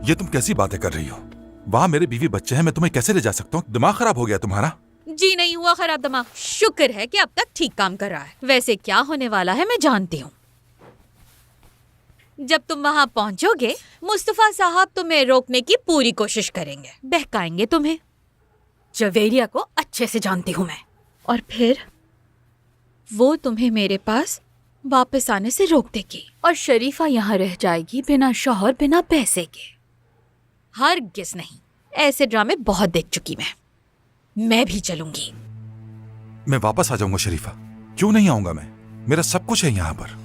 ये तुम कैसी बातें कर रही हो? वहाँ मेरे बीवी बच्चे हैं, मैं तुम्हें कैसे ले जा सकता हूँ? दिमाग खराब हो गया तुम्हारा? जी नहीं हुआ खराब दिमाग। शुक्र है कि अब तक ठीक काम कर रहा है। वैसे क्या होने वाला है मैं जानती हूँ। जब तुम वहाँ पहुँचोगे, मुस्तफा साहब तुम्हें रोकने की पूरी कोशिश करेंगे, बहकाएंगे तुम्हें। जवेरिया को अच्छे से जानती हूँ मैं। और फिर वो तुम्हें मेरे पास वापस आने से रोक देगी और शरीफा यहाँ रह जाएगी बिना शौहर, बिना पैसे के। हरगिज़ नहीं, ऐसे ड्रामे बहुत देख चुकी मैं भी चलूंगी। मैं वापस आ जाऊंगा शरीफा। क्यों नहीं आऊंगा मैं? मेरा सब कुछ है यहाँ पर।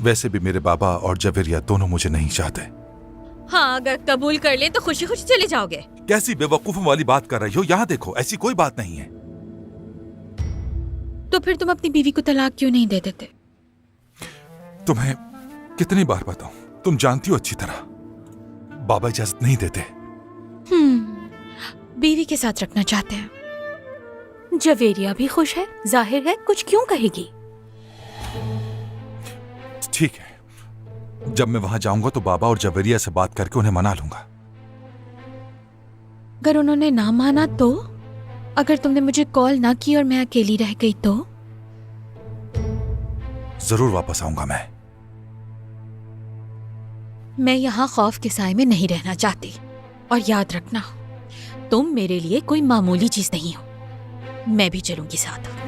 वैसे भी मेरे बाबा और जवेरिया दोनों मुझे नहीं चाहते। हाँ, अगर कबूल कर ले तो खुशी खुशी चले जाओगे। कैसी बेवकूफों वाली बात कर रही हो? यहाँ देखो, ऐसी कोई बात नहीं है। तो फिर तुम अपनी बीवी को तलाक क्यों नहीं दे देते? तुम्हें कितनी बार बताऊं, तुम जानती हो अच्छी तरह, बाबा इजाजत नहीं देते। बीवी के साथ रखना चाहते हैं। जवेरिया भी खुश है, जाहिर है कुछ क्यों कहेगी। ठीक है, जब मैं वहां जाऊंगा तो बाबा और जवेरिया से बात करके उन्हें मना लूंगा। अगर उन्होंने ना माना तो? अगर तुमने मुझे कॉल ना की और मैं अकेली रह गई तो? जरूर वापस आऊंगा मैं यहाँ खौफ के साए में नहीं रहना चाहती। और याद रखना, तुम मेरे लिए कोई मामूली चीज नहीं हो। मैं भी चलूंगी साथ।